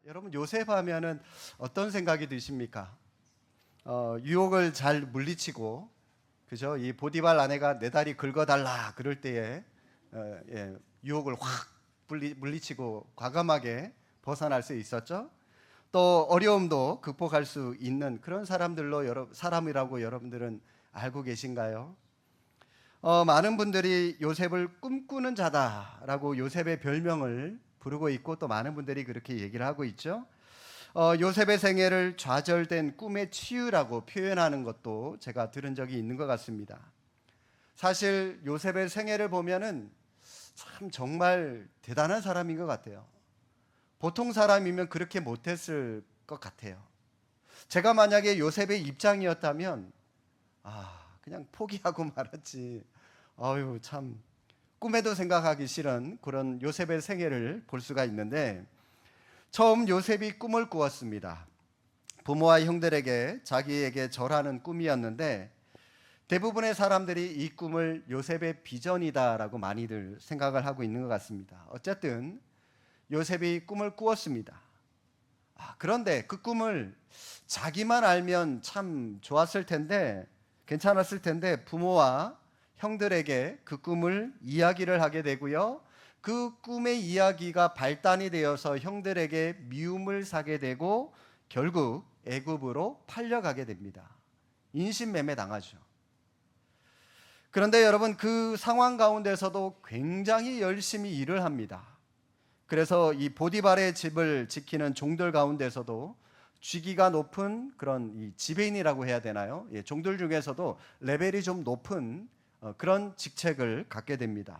여러분 요셉 하면은 어떤 생각이 드십니까? 유혹을 잘 물리치고 그죠? 이 보디발 아내가 내 다리 긁어달라 그럴 때에 유혹을 확 물리치고 과감하게 벗어날 수 있었죠. 또 어려움도 극복할 수 있는 그런 사람이라고 여러분들은 알고 계신가요? 많은 분들이 요셉을 꿈꾸는 자다라고 요셉의 별명을 부르고 있고 또 많은 분들이 그렇게 얘기를 하고 있죠. 요셉의 생애를 좌절된 꿈의 치유라고 표현하는 것도 제가 들은 적이 있는 것 같습니다. 사실 요셉의 생애를 보면은 참 정말 대단한 사람인 것 같아요. 보통 사람이면 그렇게 못했을 것 같아요. 제가 만약에 요셉의 입장이었다면 그냥 포기하고 말았지. 참 꿈에도 생각하기 싫은 그런 요셉의 생애를 볼 수가 있는데, 처음 요셉이 꿈을 꾸었습니다. 부모와 형들에게 자기에게 절하는 꿈이었는데 대부분의 사람들이 이 꿈을 요셉의 비전이다라고 많이들 생각을 하고 있는 것 같습니다. 어쨌든 요셉이 꿈을 꾸었습니다. 그런데 그 꿈을 자기만 알면 참 좋았을 텐데, 괜찮았을 텐데 부모와 형들에게 그 꿈을 이야기를 하게 되고요. 그 꿈의 이야기가 발단이 되어서 형들에게 미움을 사게 되고 결국 애굽으로 팔려가게 됩니다. 인신매매 당하죠. 그런데 여러분, 그 상황 가운데서도 굉장히 열심히 일을 합니다. 그래서 이 보디발의 집을 지키는 종들 가운데서도 직위가 높은 그런 이 지배인이라고 해야 되나요? 종들 중에서도 레벨이 좀 높은 그런 직책을 갖게 됩니다.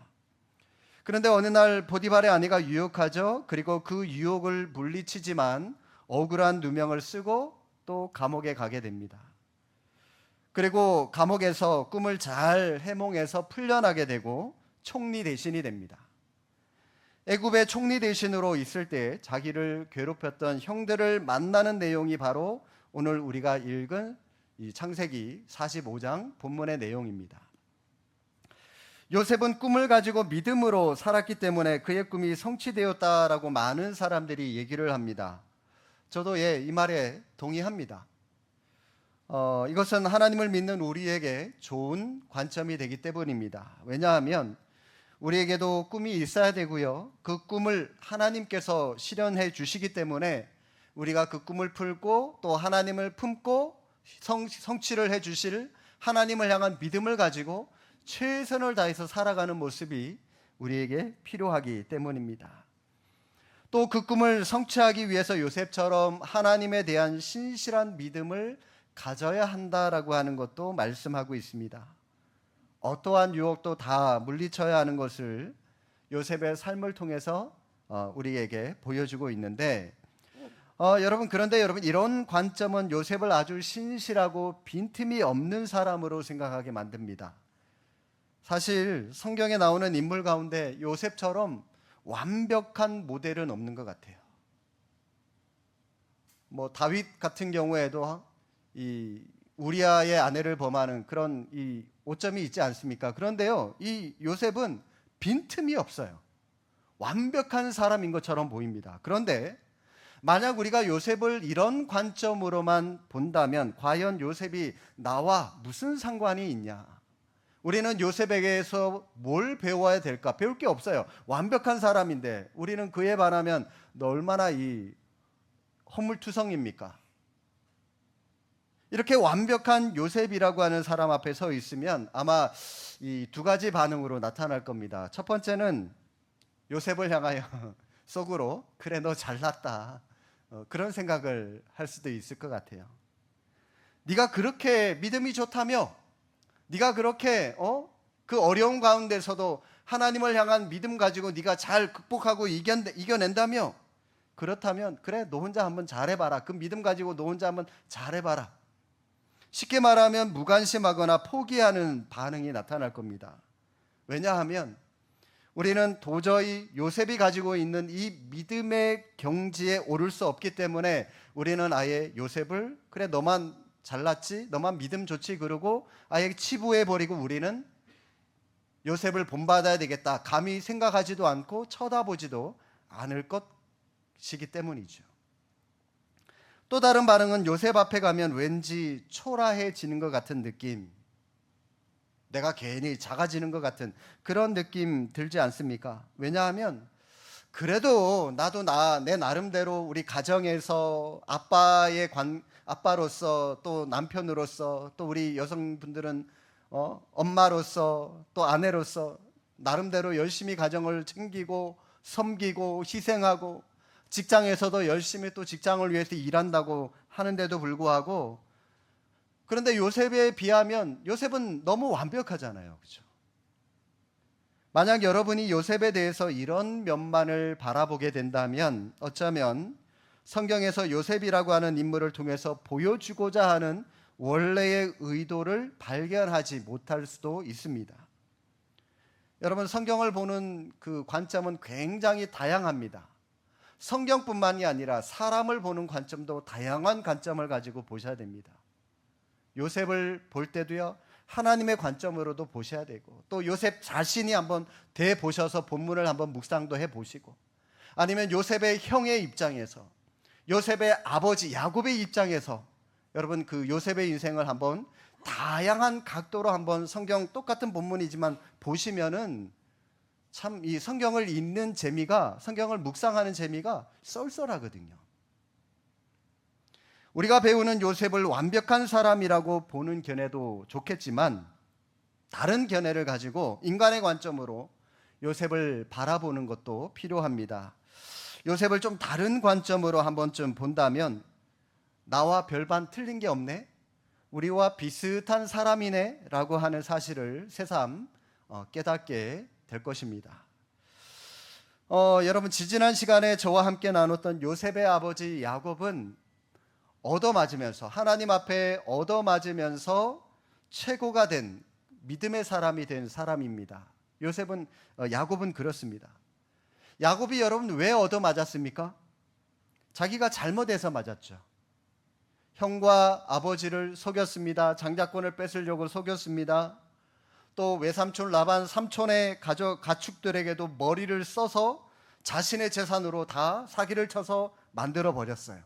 그런데 어느 날 보디발의 아내가 유혹하죠. 그리고 그 유혹을 물리치지만 억울한 누명을 쓰고 또 감옥에 가게 됩니다. 그리고 감옥에서 꿈을 잘 해몽해서 풀려나게 되고 총리 대신이 됩니다. 애굽의 총리 대신으로 있을 때 자기를 괴롭혔던 형들을 만나는 내용이 바로 오늘 우리가 읽은 이 창세기 45장 본문의 내용입니다. 요셉은 꿈을 가지고 믿음으로 살았기 때문에 그의 꿈이 성취되었다라고 많은 사람들이 얘기를 합니다. 저도 이 말에 동의합니다. 이것은 하나님을 믿는 우리에게 좋은 관점이 되기 때문입니다. 왜냐하면 우리에게도 꿈이 있어야 되고요. 그 꿈을 하나님께서 실현해 주시기 때문에 우리가 그 꿈을 풀고 또 하나님을 품고 성취를 해 주실 하나님을 향한 믿음을 가지고 최선을 다해서 살아가는 모습이 우리에게 필요하기 때문입니다. 또 그 꿈을 성취하기 위해서 요셉처럼 하나님에 대한 신실한 믿음을 가져야 한다라고 하는 것도 말씀하고 있습니다. 어떠한 유혹도 다 물리쳐야 하는 것을 요셉의 삶을 통해서 우리에게 보여주고 있는데, 그런데 여러분, 이런 관점은 요셉을 아주 신실하고 빈틈이 없는 사람으로 생각하게 만듭니다. 사실 성경에 나오는 인물 가운데 요셉처럼 완벽한 모델은 없는 것 같아요. 다윗 같은 경우에도 이 우리아의 아내를 범하는 그런 이 오점이 있지 않습니까? 그런데요, 이 요셉은 빈틈이 없어요. 완벽한 사람인 것처럼 보입니다. 그런데 만약 우리가 요셉을 이런 관점으로만 본다면 과연 요셉이 나와 무슨 상관이 있냐? 우리는 요셉에게서 뭘 배워야 될까? 배울 게 없어요. 완벽한 사람인데 우리는 그에 반하면 너 얼마나 이 허물투성입니까? 이렇게 완벽한 요셉이라고 하는 사람 앞에 서 있으면 아마 이 두 가지 반응으로 나타날 겁니다. 첫 번째는 요셉을 향하여 속으로 그래 너 잘났다, 그런 생각을 할 수도 있을 것 같아요. 네가 그렇게 믿음이 좋다며, 네가 그렇게 그 어려운 가운데서도 하나님을 향한 믿음 가지고 네가 잘 극복하고 이겨낸다며, 그렇다면 그래 너 혼자 한번 잘해봐라. 그 믿음 가지고 너 혼자 한번 잘해봐라. 쉽게 말하면 무관심하거나 포기하는 반응이 나타날 겁니다. 왜냐하면 우리는 도저히 요셉이 가지고 있는 이 믿음의 경지에 오를 수 없기 때문에 우리는 아예 요셉을 그래 너만 잘났지, 너만 믿음 좋지 그러고 아예 치부해버리고 우리는 요셉을 본받아야 되겠다 감히 생각하지도 않고 쳐다보지도 않을 것이기 때문이죠. 또 다른 반응은 요셉 앞에 가면 왠지 초라해지는 것 같은 느낌, 내가 괜히 작아지는 것 같은 그런 느낌 들지 않습니까? 왜냐하면 그래도 나도 내 나름대로 우리 가정에서 아빠로서, 또 남편으로서, 또 우리 여성분들은 엄마로서, 또 아내로서 나름대로 열심히 가정을 챙기고 섬기고 희생하고 직장에서도 열심히 또 직장을 위해서 일한다고 하는데도 불구하고, 그런데 요셉에 비하면 요셉은 너무 완벽하잖아요. 그렇죠? 만약 여러분이 요셉에 대해서 이런 면만을 바라보게 된다면 어쩌면 성경에서 요셉이라고 하는 인물을 통해서 보여주고자 하는 원래의 의도를 발견하지 못할 수도 있습니다. 여러분, 성경을 보는 그 관점은 굉장히 다양합니다. 성경뿐만이 아니라 사람을 보는 관점도 다양한 관점을 가지고 보셔야 됩니다. 요셉을 볼 때도요, 하나님의 관점으로도 보셔야 되고, 또 요셉 자신이 한번 대보셔서 본문을 한번 묵상도 해보시고, 아니면 요셉의 형의 입장에서, 요셉의 아버지 야곱의 입장에서 여러분 그 요셉의 인생을 한번 다양한 각도로 한번 성경 똑같은 본문이지만 보시면은 참 이 성경을 읽는 재미가, 성경을 묵상하는 재미가 쏠쏠하거든요. 우리가 배우는 요셉을 완벽한 사람이라고 보는 견해도 좋겠지만, 다른 견해를 가지고 인간의 관점으로 요셉을 바라보는 것도 필요합니다. 요셉을 좀 다른 관점으로 한번 좀 본다면, 나와 별반 틀린 게 없네, 우리와 비슷한 사람이네 라고 하는 사실을 새삼 깨닫게 될 것입니다. 여러분, 지지난 시간에 저와 함께 나눴던 요셉의 아버지 야곱은 얻어맞으면서, 하나님 앞에 얻어맞으면서 최고가 된 믿음의 사람이 된 사람입니다. 야곱은 그렇습니다. 야곱이 여러분 왜 얻어맞았습니까? 자기가 잘못해서 맞았죠. 형과 아버지를 속였습니다. 장자권을 뺏으려고 속였습니다. 또 외삼촌 라반 삼촌의 가축들에게도 머리를 써서 자신의 재산으로 다 사기를 쳐서 만들어 버렸어요.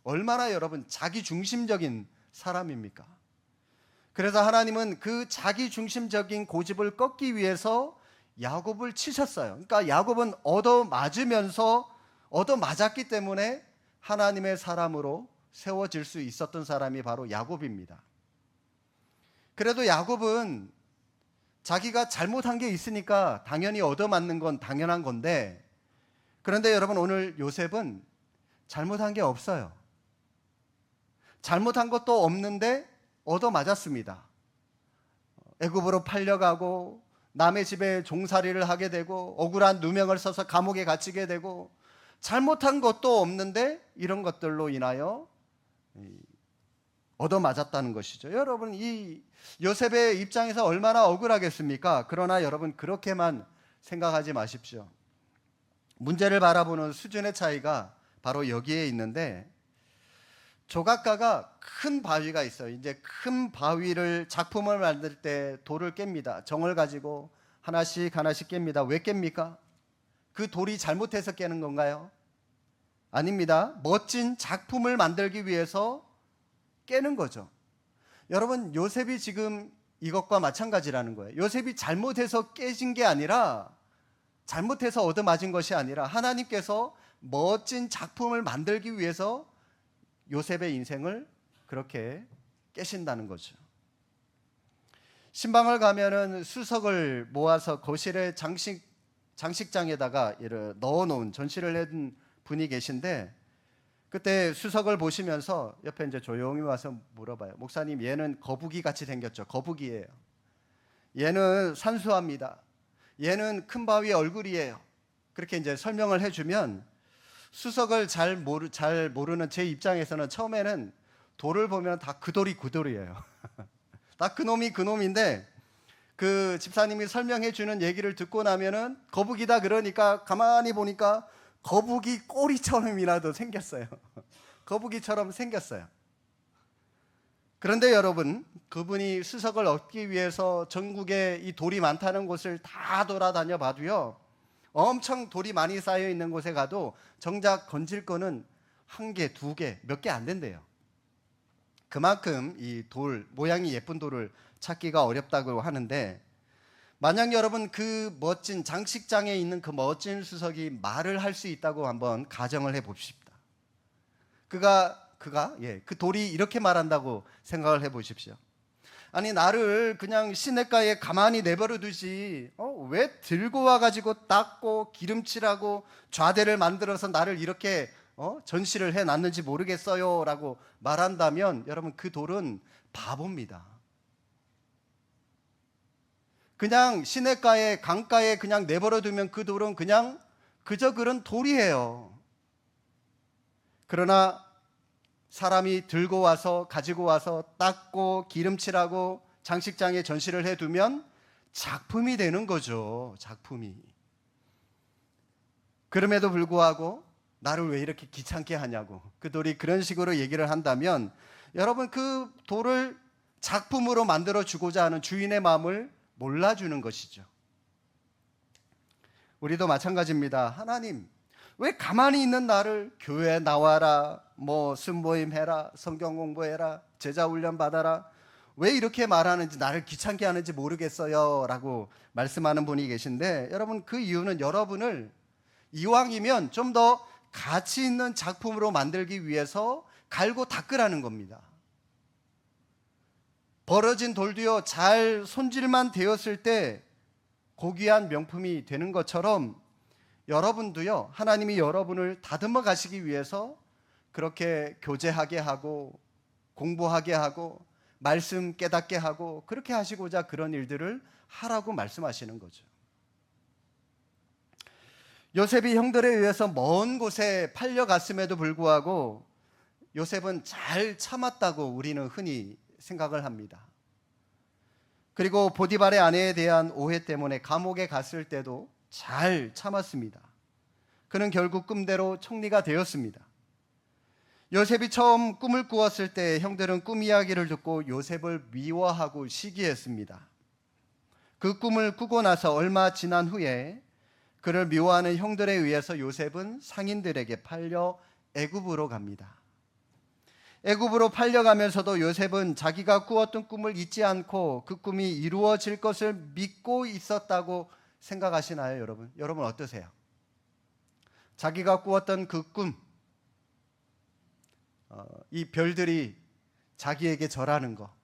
얼마나 여러분 자기 중심적인 사람입니까? 그래서 하나님은 그 자기 중심적인 고집을 꺾기 위해서 야곱을 치셨어요. 그러니까 야곱은 얻어맞았기 때문에 하나님의 사람으로 세워질 수 있었던 사람이 바로 야곱입니다. 그래도 야곱은 자기가 잘못한 게 있으니까 당연히 얻어맞는 건 당연한 건데, 그런데 여러분 오늘 요셉은 잘못한 게 없어요. 잘못한 것도 없는데 얻어맞았습니다. 애굽으로 팔려가고 남의 집에 종살이를 하게 되고 억울한 누명을 써서 감옥에 갇히게 되고, 잘못한 것도 없는데 이런 것들로 인하여 얻어맞았다는 것이죠. 여러분, 이 요셉의 입장에서 얼마나 억울하겠습니까? 그러나 여러분 그렇게만 생각하지 마십시오. 문제를 바라보는 수준의 차이가 바로 여기에 있는데, 조각가가 큰 바위가 있어요. 이제 큰 바위를 작품을 만들 때 돌을 깹니다. 정을 가지고 하나씩 깹니다. 왜 깹니까? 그 돌이 잘못해서 깨는 건가요? 아닙니다. 멋진 작품을 만들기 위해서 깨는 거죠. 여러분, 요셉이 지금 이것과 마찬가지라는 거예요. 요셉이 잘못해서 깨진 게 아니라, 잘못해서 얻어맞은 것이 아니라 하나님께서 멋진 작품을 만들기 위해서 요셉의 인생을 그렇게 깨신다는 거죠. 신방을 가면은 수석을 모아서 거실에 장식장에다가 넣어놓은, 전시를 해둔 분이 계신데, 그때 수석을 보시면서 옆에 이제 조용히 와서 물어봐요. 목사님, 얘는 거북이 같이 생겼죠? 거북이에요. 얘는 산수합니다. 얘는 큰 바위 얼굴이에요. 그렇게 이제 설명을 해주면, 수석을 잘 모르는 제 입장에서는 처음에는 돌을 보면 다 그 돌이 그 돌이에요. 다 그놈이 그놈인데, 그 집사님이 설명해 주는 얘기를 듣고 나면은 거북이다 그러니까 가만히 보니까 거북이 꼬리처럼이라도 생겼어요. 거북이처럼 생겼어요. 그런데 여러분, 그분이 수석을 얻기 위해서 전국에 이 돌이 많다는 곳을 다 돌아다녀 봐도요, 엄청 돌이 많이 쌓여 있는 곳에 가도 정작 건질 거는 한 개, 두 개, 몇 개 안 된대요. 그만큼 이 돌, 모양이 예쁜 돌을 찾기가 어렵다고 하는데, 만약 여러분 그 멋진 장식장에 있는 그 멋진 수석이 말을 할 수 있다고 한번 가정을 해 봅시다. 그 돌이 이렇게 말한다고 생각을 해 보십시오. 아니, 나를 그냥 시냇가에 가만히 내버려 두지, 왜 들고 와가지고 닦고 기름칠하고 좌대를 만들어서 나를 이렇게 전시를 해놨는지 모르겠어요 라고 말한다면, 여러분 그 돌은 바보입니다. 그냥 시냇가에, 강가에 그냥 내버려 두면 그 돌은 그냥 그저 그런 돌이에요. 그러나 사람이 들고 와서, 가지고 와서 닦고 기름칠하고 장식장에 전시를 해두면 작품이 되는 거죠. 작품이. 그럼에도 불구하고 나를 왜 이렇게 귀찮게 하냐고, 그 돌이 그런 식으로 얘기를 한다면, 여러분 그 돌을 작품으로 만들어 주고자 하는 주인의 마음을 몰라주는 것이죠. 우리도 마찬가지입니다. 하나님, 왜 가만히 있는 나를 교회에 나와라, 순모임 해라, 성경 공부해라, 제자 훈련 받아라, 왜 이렇게 말하는지, 나를 귀찮게 하는지 모르겠어요 라고 말씀하는 분이 계신데, 여러분 그 이유는 여러분을 이왕이면 좀 더 가치 있는 작품으로 만들기 위해서 갈고 닦으라는 겁니다. 벌어진 돌도요, 잘 손질만 되었을 때 고귀한 명품이 되는 것처럼, 여러분도요, 하나님이 여러분을 다듬어 가시기 위해서 그렇게 교제하게 하고 공부하게 하고 말씀 깨닫게 하고 그렇게 하시고자 그런 일들을 하라고 말씀하시는 거죠. 요셉이 형들에 의해서 먼 곳에 팔려갔음에도 불구하고 요셉은 잘 참았다고 우리는 흔히 생각을 합니다. 그리고 보디발의 아내에 대한 오해 때문에 감옥에 갔을 때도 잘 참았습니다. 그는 결국 꿈대로 총리가 되었습니다. 요셉이 처음 꿈을 꾸었을 때 형들은 꿈 이야기를 듣고 요셉을 미워하고 시기했습니다. 그 꿈을 꾸고 나서 얼마 지난 후에 그를 미워하는 형들에 의해서 요셉은 상인들에게 팔려 애굽으로 갑니다. 애굽으로 팔려가면서도 요셉은 자기가 꾸었던 꿈을 잊지 않고 그 꿈이 이루어질 것을 믿고 있었다고 생각하시나요, 여러분? 여러분 어떠세요? 자기가 꾸었던 그 꿈, 이 별들이 자기에게 절하는 거,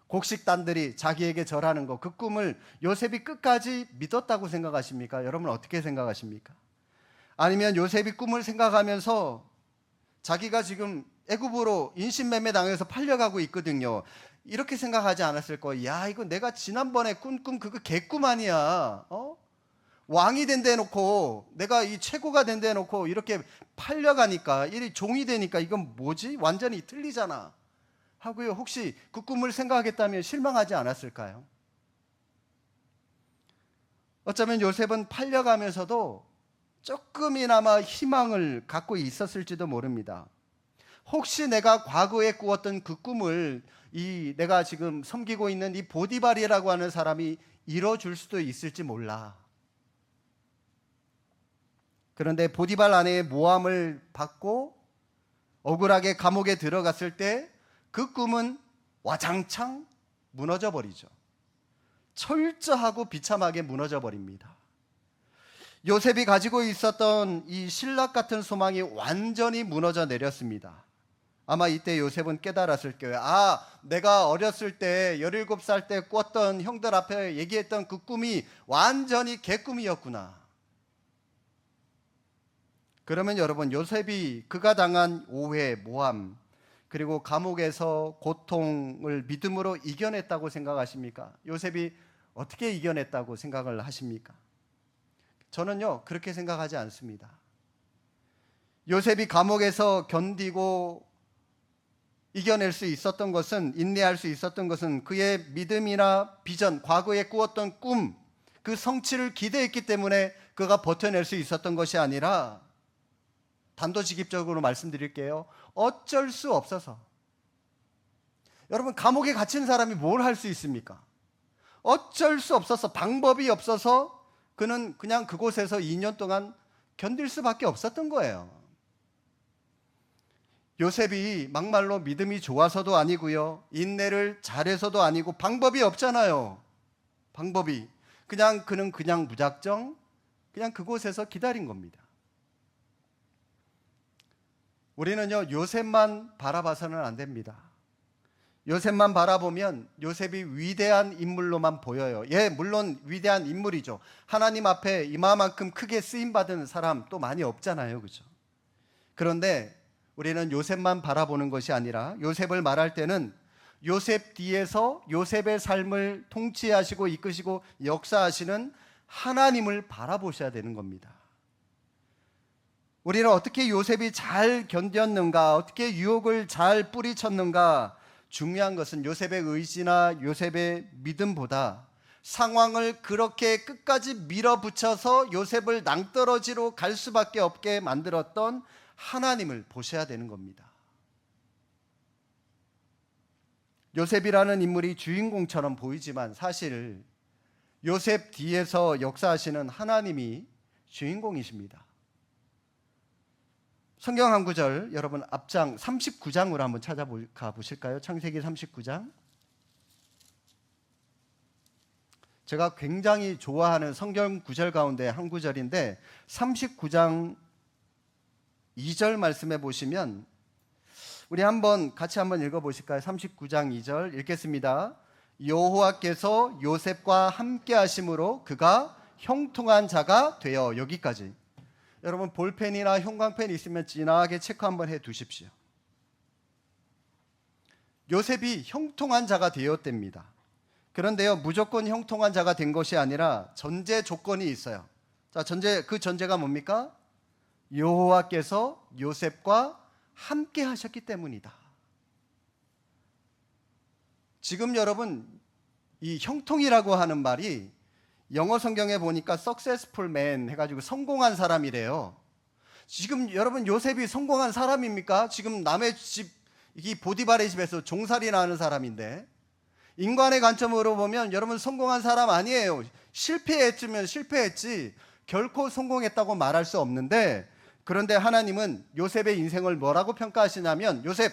곡식단들이 자기에게 절하는 거, 그 꿈을 요셉이 끝까지 믿었다고 생각하십니까? 여러분 어떻게 생각하십니까? 아니면 요셉이 꿈을 생각하면서 자기가 지금 애굽으로 인신매매 당해서 팔려가고 있거든요, 이렇게 생각하지 않았을 거예요. 야, 이거 내가 지난번에 꾼 꿈 그거 개꿈 아니야. 왕이 된다 해놓고, 내가 이 최고가 된다 해놓고 이렇게 팔려가니까, 이 종이 되니까 이건 뭐지? 완전히 틀리잖아 하고요, 혹시 그 꿈을 생각하겠다면 실망하지 않았을까요? 어쩌면 요셉은 팔려가면서도 조금이나마 희망을 갖고 있었을지도 모릅니다. 혹시 내가 과거에 꾸었던 그 꿈을 내가 지금 섬기고 있는 이 보디발이라고 하는 사람이 이뤄줄 수도 있을지 몰라. 그런데 보디발 아내의 모함을 받고 억울하게 감옥에 들어갔을 때 그 꿈은 와장창 무너져 버리죠. 철저하고 비참하게 무너져 버립니다. 요셉이 가지고 있었던 이 신락 같은 소망이 완전히 무너져 내렸습니다. 아마 이때 요셉은 깨달았을 거예요. 내가 어렸을 때 17살 때 꿨던, 형들 앞에 얘기했던 그 꿈이 완전히 개꿈이었구나. 그러면 여러분, 요셉이 그가 당한 오해, 모함, 그리고 감옥에서 고통을 믿음으로 이겨냈다고 생각하십니까? 요셉이 어떻게 이겨냈다고 생각을 하십니까? 저는요, 그렇게 생각하지 않습니다. 요셉이 감옥에서 견디고 이겨낼 수 있었던 것은, 인내할 수 있었던 것은 그의 믿음이나 비전, 과거에 꾸었던 꿈, 그 성취를 기대했기 때문에 그가 버텨낼 수 있었던 것이 아니라, 단도직입적으로 말씀드릴게요, 어쩔 수 없어서. 여러분, 감옥에 갇힌 사람이 뭘 할 수 있습니까? 어쩔 수 없어서, 방법이 없어서 그는 그냥 그곳에서 2년 동안 견딜 수밖에 없었던 거예요. 요셉이 막말로 믿음이 좋아서도 아니고요, 인내를 잘해서도 아니고, 방법이 없잖아요. 방법이. 그는 그냥 무작정 그냥 그곳에서 기다린 겁니다. 우리는요, 요셉만 바라봐서는 안 됩니다. 요셉만 바라보면 요셉이 위대한 인물로만 보여요. 예, 물론 위대한 인물이죠. 하나님 앞에 이마만큼 크게 쓰임받은 사람 또 많이 없잖아요. 그죠? 그런데 우리는 요셉만 바라보는 것이 아니라, 요셉을 말할 때는 요셉 뒤에서 요셉의 삶을 통치하시고 이끄시고 역사하시는 하나님을 바라보셔야 되는 겁니다. 우리는 어떻게 요셉이 잘 견뎠는가, 어떻게 유혹을 잘 뿌리쳤는가, 중요한 것은 요셉의 의지나 요셉의 믿음보다 상황을 그렇게 끝까지 밀어붙여서 요셉을 낭떠러지로 갈 수밖에 없게 만들었던 하나님을 보셔야 되는 겁니다. 요셉이라는 인물이 주인공처럼 보이지만 사실 요셉 뒤에서 역사하시는 하나님이 주인공이십니다. 성경 한 구절 여러분 앞장 39장으로 한번 찾아가 보실까요? 창세기 39장. 제가 굉장히 좋아하는 성경 구절 가운데 한 구절인데, 39장 2절 말씀해 보시면 우리 같이 한번 읽어 보실까요? 39장 2절 읽겠습니다. 여호와께서 요셉과 함께 하심으로 그가 형통한 자가 되어. 여기까지. 여러분 볼펜이나 형광펜 있으면 진하게 체크 한번 해 두십시오. 요셉이 형통한 자가 되었답니다. 그런데요, 무조건 형통한 자가 된 것이 아니라 전제 조건이 있어요. 자, 그 전제가 뭡니까? 여호와께서 요셉과 함께 하셨기 때문이다. 지금 여러분, 이 형통이라고 하는 말이 영어 성경에 보니까 successful man 해가지고 성공한 사람이래요. 지금 여러분 요셉이 성공한 사람입니까? 지금 남의 집, 이 보디발의 집에서 종살이나 하는 사람인데, 인간의 관점으로 보면 여러분 성공한 사람 아니에요. 실패했으면 실패했지 결코 성공했다고 말할 수 없는데, 그런데 하나님은 요셉의 인생을 뭐라고 평가하시냐면, 요셉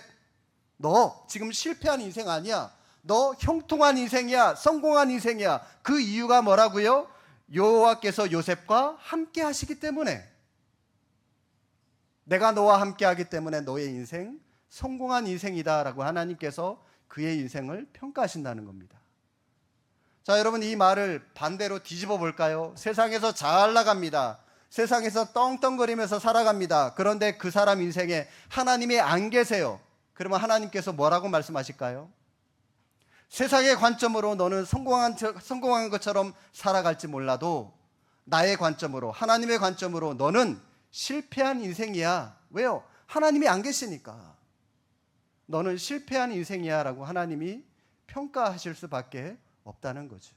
너 지금 실패한 인생 아니야. 너 형통한 인생이야. 성공한 인생이야. 그 이유가 뭐라고요? 여호와께서 요셉과 함께 하시기 때문에. 내가 너와 함께 하기 때문에 너의 인생 성공한 인생이다라고 하나님께서 그의 인생을 평가하신다는 겁니다. 자, 여러분 이 말을 반대로 뒤집어 볼까요? 세상에서 잘 나갑니다. 세상에서 떵떵거리면서 살아갑니다. 그런데 그 사람 인생에 하나님이 안 계세요. 그러면 하나님께서 뭐라고 말씀하실까요? 세상의 관점으로 너는 성공한 것처럼 살아갈지 몰라도 나의 관점으로, 하나님의 관점으로 너는 실패한 인생이야. 왜요? 하나님이 안 계시니까. 너는 실패한 인생이야 라고 하나님이 평가하실 수밖에 없다는 거죠.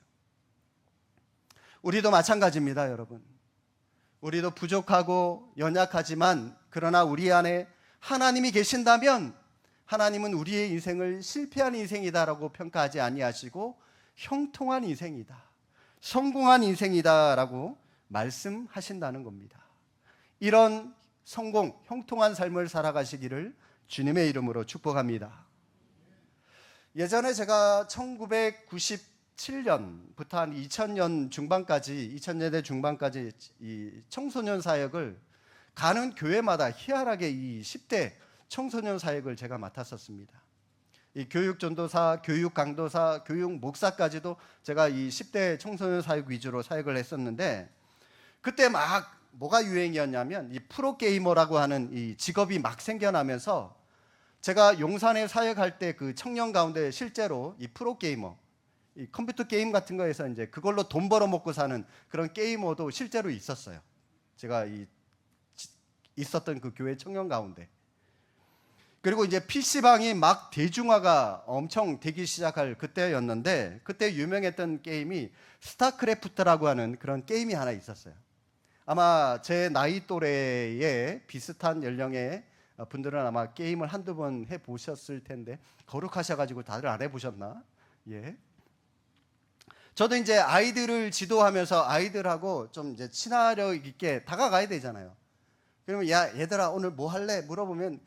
우리도 마찬가지입니다, 여러분. 우리도 부족하고 연약하지만, 그러나 우리 안에 하나님이 계신다면 하나님은 우리의 인생을 실패한 인생이다라고 평가하지 아니하시고 형통한 인생이다, 성공한 인생이다라고 말씀하신다는 겁니다. 이런 성공, 형통한 삶을 살아가시기를 주님의 이름으로 축복합니다. 예전에 제가 1997년부터 한 2000년대 중반까지 이 청소년 사역을 가는 교회마다 희한하게 이 10대 청소년 사역을 제가 맡았었습니다. 이 교육 전도사, 교육 강도사, 교육 목사까지도 제가 이 10대 청소년 사역 위주로 사역을 했었는데, 그때 막 뭐가 유행이었냐면 이 프로게이머라고 하는 이 직업이 막 생겨나면서, 제가 용산에 사역할 때 그 청년 가운데 실제로 이 프로게이머, 이 컴퓨터 게임 같은 거에서 이제 그걸로 돈 벌어 먹고 사는 그런 게이머도 실제로 있었어요. 제가 있었던 그 교회 청년 가운데. 그리고 이제 PC방이 막 대중화가 엄청 되기 시작할 그때였는데, 그때 유명했던 게임이 스타크래프트라고 하는 그런 게임이 하나 있었어요. 아마 제 나이 또래의 비슷한 연령의 분들은 아마 게임을 한두 번 해보셨을 텐데, 거룩하셔가지고 다들 안 해보셨나? 예. 저도 이제 아이들을 지도하면서 아이들하고 좀 이제 친화력 있게 다가가야 되잖아요. 그러면 야, 얘들아 오늘 뭐 할래? 물어보면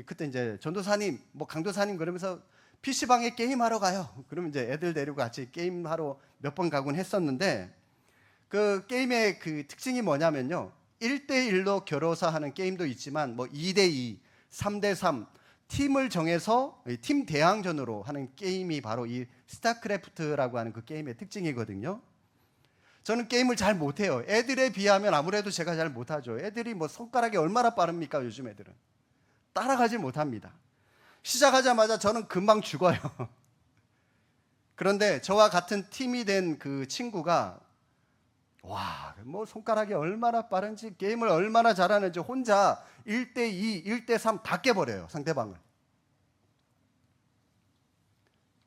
그때 이제 전도사님, 뭐 강도사님 그러면서 PC방에 게임하러 가요. 그러면 이제 애들 데리고 같이 게임하러 몇 번 가곤 했었는데 그 게임의 그 특징이 뭐냐면요. 1대1로 겨뤄서 하는 게임도 있지만 뭐 2대2, 3대3 팀을 정해서 팀 대항전으로 하는 게임이 바로 이 스타크래프트라고 하는 그 게임의 특징이거든요. 저는 게임을 잘 못해요. 애들에 비하면 아무래도 제가 잘 못하죠. 애들이 뭐 손가락이 얼마나 빠릅니까? 요즘 애들은 따라가지 못합니다. 시작하자마자 저는 금방 죽어요. 그런데 저와 같은 팀이 된 그 친구가 와, 뭐 손가락이 얼마나 빠른지 게임을 얼마나 잘하는지 혼자 1대2, 1대3 다 깨버려요. 상대방을.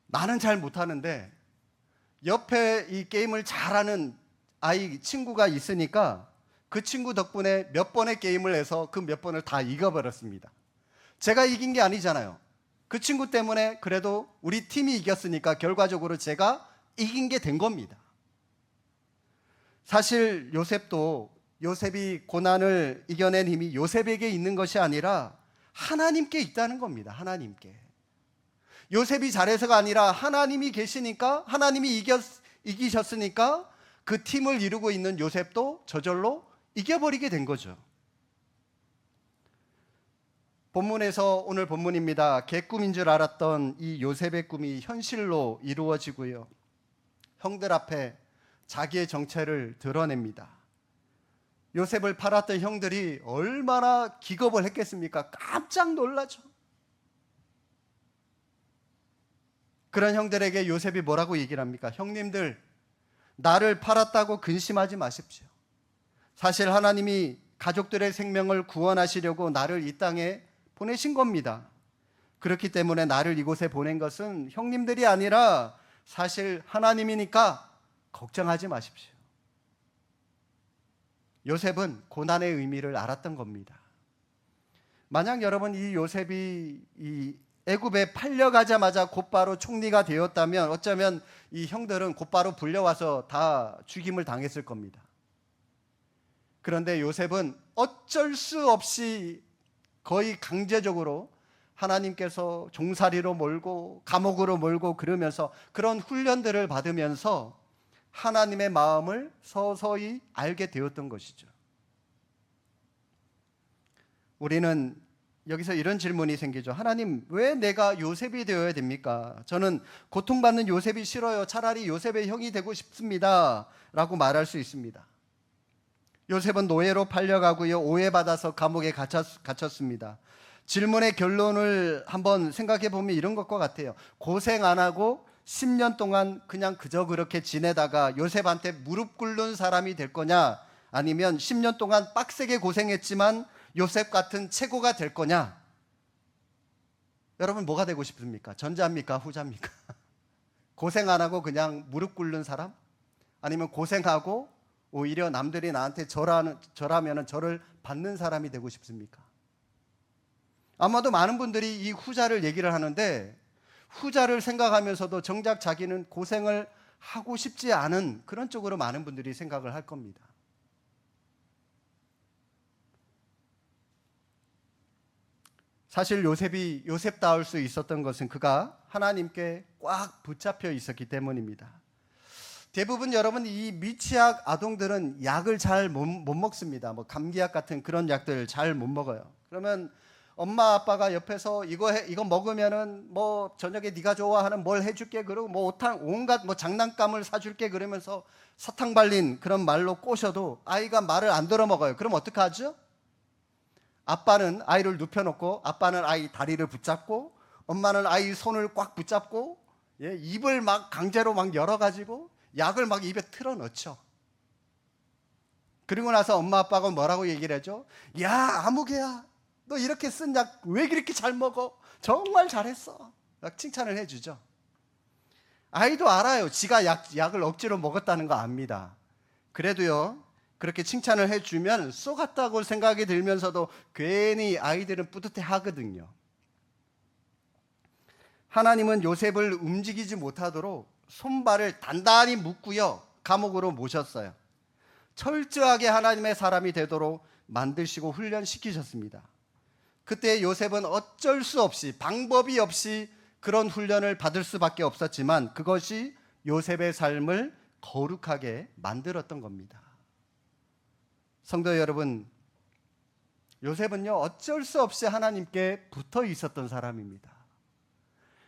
나는 잘 못하는데 옆에 이 게임을 잘하는 아이 친구가 있으니까 그 친구 덕분에 몇 번의 게임을 해서 그 몇 번을 다 이겨버렸습니다. 제가 이긴 게 아니잖아요. 그 친구 때문에 그래도 우리 팀이 이겼으니까 결과적으로 제가 이긴 게 된 겁니다. 사실 요셉이 고난을 이겨낸 힘이 요셉에게 있는 것이 아니라 하나님께 있다는 겁니다. 하나님께. 요셉이 잘해서가 아니라 하나님이 계시니까 하나님이 이기셨으니까 그 팀을 이루고 있는 요셉도 저절로 이겨버리게 된 거죠. 본문에서 오늘 본문입니다. 개꿈인 줄 알았던 이 요셉의 꿈이 현실로 이루어지고요. 형들 앞에 자기의 정체를 드러냅니다. 요셉을 팔았던 형들이 얼마나 기겁을 했겠습니까? 깜짝 놀라죠. 그런 형들에게 요셉이 뭐라고 얘기를 합니까? 형님들, 나를 팔았다고 근심하지 마십시오. 사실 하나님이 가족들의 생명을 구원하시려고 나를 이 땅에 보내신 겁니다. 그렇기 때문에 나를 이곳에 보낸 것은 형님들이 아니라 사실 하나님이니까 걱정하지 마십시오. 요셉은 고난의 의미를 알았던 겁니다. 만약 여러분 이 요셉이 이 애굽에 팔려가자마자 곧바로 총리가 되었다면 어쩌면 이 형들은 곧바로 불려와서 다 죽임을 당했을 겁니다. 그런데 요셉은 어쩔 수 없이 거의 강제적으로 하나님께서 종살이로 몰고 감옥으로 몰고 그러면서 그런 훈련들을 받으면서 하나님의 마음을 서서히 알게 되었던 것이죠. 우리는 여기서 이런 질문이 생기죠. 하나님, 왜 내가 요셉이 되어야 됩니까? 저는 고통받는 요셉이 싫어요. 차라리 요셉의 형이 되고 싶습니다. 라고 말할 수 있습니다. 요셉은 노예로 팔려가고요. 오해받아서 감옥에 갇혔습니다. 질문의 결론을 한번 생각해 보면 이런 것과 같아요. 고생 안 하고 10년 동안 그냥 그저 그렇게 지내다가 요셉한테 무릎 꿇는 사람이 될 거냐? 아니면 10년 동안 빡세게 고생했지만 요셉 같은 최고가 될 거냐? 여러분 뭐가 되고 싶습니까? 전자입니까? 후자입니까? 고생 안 하고 그냥 무릎 꿇는 사람? 아니면 고생하고 오히려 남들이 나한테 절하면 절을 받는 사람이 되고 싶습니까? 아마도 많은 분들이 이 후자를 얘기를 하는데 후자를 생각하면서도 정작 자기는 고생을 하고 싶지 않은 그런 쪽으로 많은 분들이 생각을 할 겁니다. 사실 요셉이 요셉다울 수 있었던 것은 그가 하나님께 꽉 붙잡혀 있었기 때문입니다. 대부분 여러분 이 미취학 아동들은 약을 잘 못 먹습니다. 뭐 감기약 같은 그런 약들 잘 못 먹어요. 그러면 엄마 아빠가 옆에서 이거 먹으면은 뭐 저녁에 네가 좋아하는 뭘 해줄게 그러고 뭐 온갖 뭐 장난감을 사줄게 그러면서 사탕 발린 그런 말로 꼬셔도 아이가 말을 안 들어 먹어요. 그럼 어떡하죠? 아빠는 아이를 눕혀놓고 아빠는 아이 다리를 붙잡고 엄마는 아이 손을 꽉 붙잡고 입을 막 강제로 막 열어가지고 약을 막 입에 틀어넣죠. 그리고 나서 엄마 아빠가 뭐라고 얘기를 해줘? 야 아무개야 너 이렇게 쓴 약 왜 그렇게 잘 먹어? 정말 잘했어. 막 칭찬을 해주죠. 아이도 알아요. 지가 약을 억지로 먹었다는 거 압니다. 그래도요 그렇게 칭찬을 해주면 쏘갔다고 생각이 들면서도 괜히 아이들은 뿌듯해 하거든요. 하나님은 요셉을 움직이지 못하도록 손발을 단단히 묶고요 감옥으로 모셨어요. 철저하게 하나님의 사람이 되도록 만드시고 훈련시키셨습니다. 그때 요셉은 어쩔 수 없이 방법이 없이 그런 훈련을 받을 수밖에 없었지만 그것이 요셉의 삶을 거룩하게 만들었던 겁니다. 성도 여러분, 요셉은요 어쩔 수 없이 하나님께 붙어 있었던 사람입니다.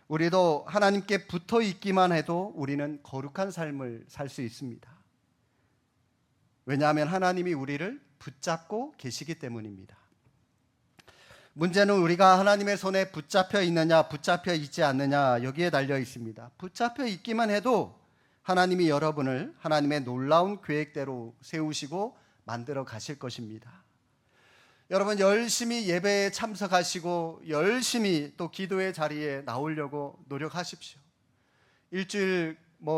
우리도 하나님께 붙어 있기만 해도 우리는 거룩한 삶을 살 수 있습니다. 왜냐하면 하나님이 우리를 붙잡고 계시기 때문입니다. 문제는 우리가 하나님의 손에 붙잡혀 있느냐 붙잡혀 있지 않느냐 여기에 달려 있습니다. 붙잡혀 있기만 해도 하나님이 여러분을 하나님의 놀라운 계획대로 세우시고 만들어 가실 것입니다. 여러분 열심히 예배에 참석하시고 열심히 또 기도의 자리에 나오려고 노력하십시오. 일주일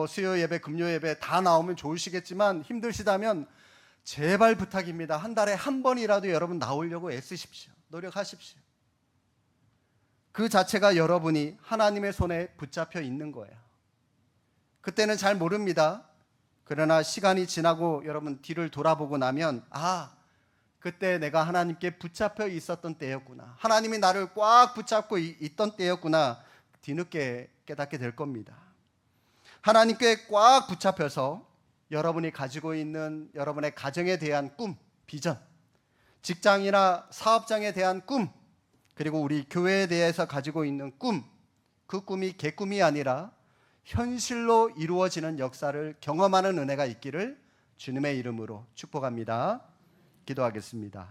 수요 예배, 금요 예배 다 나오면 좋으시겠지만 힘드시다면 제발 부탁입니다. 한 달에 한 번이라도 여러분 나오려고 애쓰십시오. 노력하십시오. 그 자체가 여러분이 하나님의 손에 붙잡혀 있는 거예요. 그때는 잘 모릅니다. 그러나 시간이 지나고 여러분 뒤를 돌아보고 나면 그때 내가 하나님께 붙잡혀 있었던 때였구나. 하나님이 나를 꽉 붙잡고 있던 때였구나. 뒤늦게 깨닫게 될 겁니다. 하나님께 꽉 붙잡혀서 여러분이 가지고 있는 여러분의 가정에 대한 꿈, 비전, 직장이나 사업장에 대한 꿈, 그리고 우리 교회에 대해서 가지고 있는 꿈, 그 꿈이 개꿈이 아니라 현실로 이루어지는 역사를 경험하는 은혜가 있기를 주님의 이름으로 축복합니다. 기도하겠습니다.